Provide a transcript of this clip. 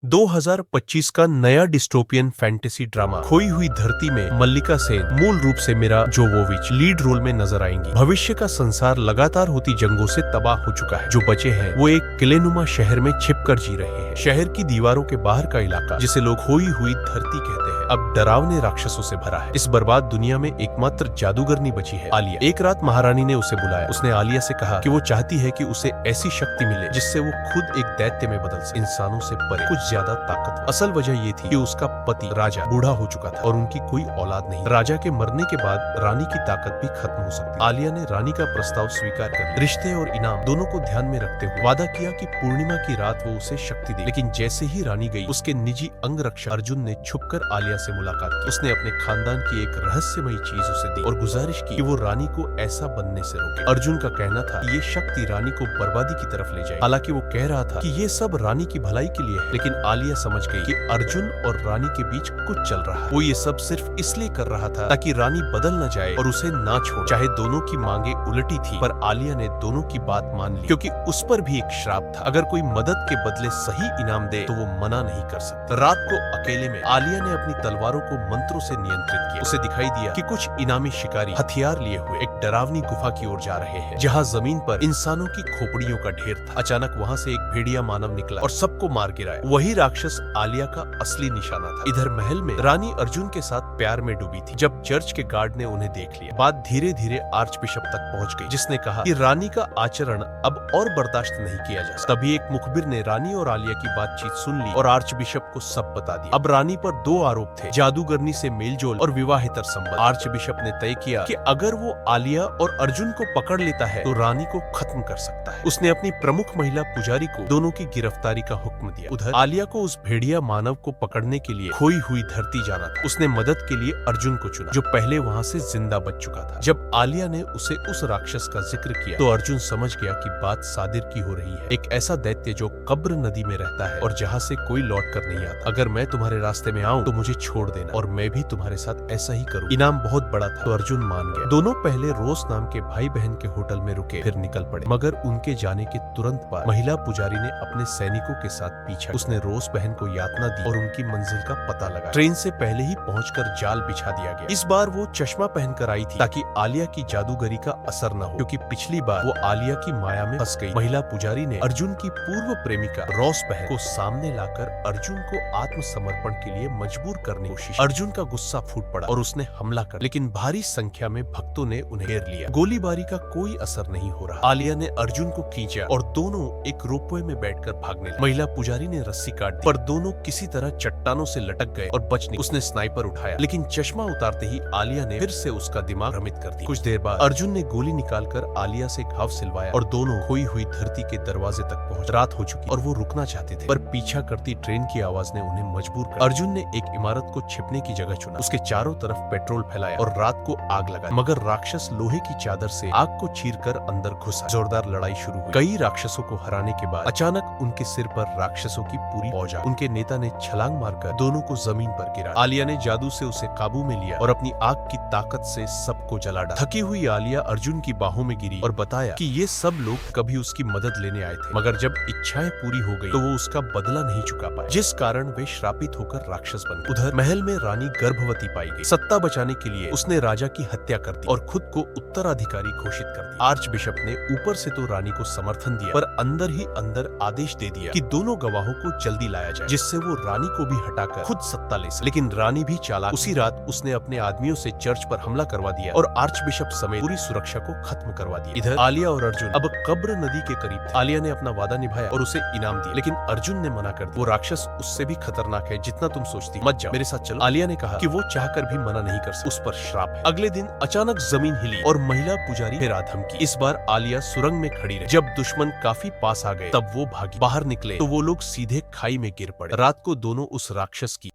2025 का नया dystopian fantasy drama खोई हुई धरती में मल्लिका सेन मूल रूप से मीरा जोवोविच लीड रोल में नजर आएंगी। भविष्य का संसार लगातार होती जंगों से तबाह हो चुका है। जो बचे हैं वो एक किलेनुमा शहर में छिपकर जी रहे हैं। शहर की दीवारों के बाहर का इलाका, जिसे लोग खोई हुई धरती कहते हैं, अब डरावने राक्षसों से भरा है। इस बर्बाद दुनिया में एकमात्र जादूगरनी बची है, आलिया। एक रात महारानी ने उसे बुलाया। उसने आलिया से कहा कि वो चाहती है कि उसे ऐसी शक्ति मिले जिससे वो खुद एक दैत्य में बदल सके, इंसानों से परे, कुछ ज्यादा ताकतवर। असल वजह ये थी कि उसका पति राजा बूढ़ा हो चुका था और उनकी कोई औलाद नहीं। राजा के मरने के बाद रानी की ताकत भी खत्म हो सकती। आलिया ने रानी का प्रस्ताव स्वीकार कर लिया। रिश्ते और इनाम दोनों को ध्यान में रखते हुए वादा किया कि पूर्णिमा की रात वो उसे शक्ति दे। लेकिन जैसे ही रानी गई, उसके निजी अंगरक्षक अर्जुन ने छुपकर आलिया से मुलाकात की। उसने अपने खानदान की एक रहस्यमयी चीज उसे दी और गुजारिश की कि वो रानी को ऐसा बनने से रोके। अर्जुन का कहना था कि ये शक्ति रानी को बर्बादी की तरफ ले जाए। हालांकि वो कह रहा था कि ये सब रानी की भलाई के लिए है, लेकिन आलिया समझ गई कि अर्जुन और रानी के बीच कुछ चल रहा है। वो ये सब सिर्फ इसलिए कर रहा था ताकि रानी बदल न जाए और उसे ना छोड़े। चाहे दोनों की मांगे उलटी थी, पर आलिया ने दोनों की बात मान ली, क्योंकि उस पर भी एक श्राप था। अगर कोई मदद के बदले सही इनाम दे तो वो मना नहीं कर सकता। रात को अकेले में आलिया ने अपनी तलवारों को मंत्रों से नियंत्रित किया। उसे दिखाई दिया कि कुछ इनामी शिकारी हथियार लिए हुए एक डरावनी गुफा की ओर जा रहे हैं, जहाँ जमीन पर इंसानों की खोपड़ियों का ढेर था। अचानक वहाँ से एक भेड़िया मानव निकला और सबको मार गिराया। वही राक्षस आलिया का असली निशाना था। इधर महल में रानी अर्जुन के साथ प्यार में डूबी थी। जब चर्च के गार्ड ने उन्हें देख लिया, बात धीरे धीरे आर्च बिशप तक पहुंच गई, जिसने कहा कि रानी का आचरण अब और बर्दाश्त नहीं किया जा सकता। तभी एक मुखबिर ने रानी और आलिया की बातचीत सुन ली और आर्च बिशप को सब बता दिया। अब रानी पर दो आरोप थे, जादूगरनी से मेलजोल और विवाहेतर संबंध। आर्च बिशप ने तय किया कि अगर वो आलिया और अर्जुन को पकड़ लेता है तो रानी को खत्म कर सकता है। उसने अपनी प्रमुख महिला पुजारी को दोनों की गिरफ्तारी का हुक्म दिया। उधर आलिया को उस भेड़िया मानव को पकड़ने के लिए खोई हुई धरती जाना था। उसने मदद के लिए अर्जुन को चुना, जो पहले वहाँ से जिंदा बच चुका था। जब आलिया ने उसे उस राक्षस का जिक्र किया तो अर्जुन समझ गया कि बात सादिर की हो रही है, एक ऐसा दैत्य जो कब्र नदी में रहता है और जहाँ से कोई लौट कर नहीं आता। अगर मैं तुम्हारे रास्ते में आऊँ तो मुझे छोड़ देना और मैं भी तुम्हारे साथ ऐसा ही करूँ। इनाम बहुत बड़ा था तो अर्जुन मान गया। दोनों पहले रोस नाम के भाई बहन के होटल में रुके, फिर निकल पड़े। मगर उनके जाने के तुरंत बाद महिला पुजारी ने अपने सैनिकों के साथ पीछा। उसने रोस बहन को यातना दी और उनकी मंजिल का पता लगा। ट्रेन से पहले ही पहुंचकर जाल बिछा दिया गया। इस बार वो चश्मा पहनकर आई थी ताकि आलिया की जादूगरी का असर न हो, क्योंकि पिछली बार वो आलिया की माया में फंस गई। महिला पुजारी ने अर्जुन की पूर्व प्रेमिका रोस बहन को सामने लाकर अर्जुन को आत्मसमर्पण के लिए मजबूर करने की कोशिश। अर्जुन का गुस्सा फूट पड़ा और उसने हमला कर, लेकिन भारी संख्या में भक्तों ने उन्हें घेर लिया। गोलीबारी का कोई असर नहीं हो रहा। आलिया ने अर्जुन को खींचा और दोनों एक रोपवे में बैठकर भागने लगे। महिला पुजारी ने रस्सी काट दी, पर दोनों किसी तरह चट्टानों से लटक गए और बच नहीं। उसने स्नाइपर उठाया, लेकिन चश्मा उतारते ही आलिया ने फिर से उसका दिमाग भ्रमित कर दिया। कुछ देर बाद अर्जुन ने गोली निकालकर आलिया से घाव सिलवाया और दोनों खोई हुई धरती के दरवाजे तक पहुंचे। रात हो चुकी और वो रुकना चाहते थे, पर पीछा करती ट्रेन की आवाज ने उन्हें मजबूर कर। अर्जुन ने एक इमारत को छिपने की जगह चुना, उसके चारों तरफ पेट्रोल फैलाया और रात को आग लगाई। मगर राक्षस लोहे की चादर से आग को चीरकर अंदर घुसा। जोरदार लड़ाई शुरू हुई। कई राक्षसों को हराने के बाद अचानक उनके सिर पर राक्षसों की पूरी फौज आ। उनके नेता ने छलांग मारकर दोनों को जमीन पर गिरा। आलिया ने जादू से उसे काबू में लिया और अपनी आग की ताकत से सबको जला डाला। थकी हुई आलिया अर्जुन की बाहों में गिरी और बताया कि ये सब लोग कभी उसकी मदद लेने आए थे, मगर जब इच्छाएं पूरी हो गई तो वो उसका बदला नहीं चुका पाए, जिस कारण वे श्रापित होकर राक्षस बन गए। उधर महल में रानी गर्भवती पाई गई। सत्ता बचाने के लिए उसने राजा की हत्या कर दी और खुद को उत्तराधिकारी घोषित कर दिया। आर्च बिशप ने ऊपर से तो रानी को समर्थन दिया, पर अंदर ही अंदर आदेश दे दिया कि दोनों गवाहों को जल्दी लाया जाए, जिससे वो रानी को भी हटाकर खुद सत्ता ले सके। लेकिन रानी भी चालाक। उसी रात उसने अपने आदमियों से चर्च पर हमला करवा दिया और आर्च बिशप समेत पूरी सुरक्षा को खत्म करवा दिया। इधर आलिया और अर्जुन अब कब्र नदी के करीब थे। आलिया ने अपना वादा निभाया और उसे इनाम दिया, लेकिन अर्जुन ने मना कर दिया। वो राक्षस उससे भी खतरनाक है जितना तुम सोचती। मत जाओ, मेरे साथ चलो। आलिया ने कहा कि वो चाहकर भी मना नहीं कर सकती, उस पर श्राप है। अगले दिन अचानक जमीन हिली और महिला पुजारी फिर आधम की। इस बार आलिया सुरंग में खड़ी रही। जब दुश्मन काफी पास आ गए तब वो भागी। बाहर निकले तो वो लोग सीधे खाई में गिर पड़े। रात को दोनों उस राक्षस की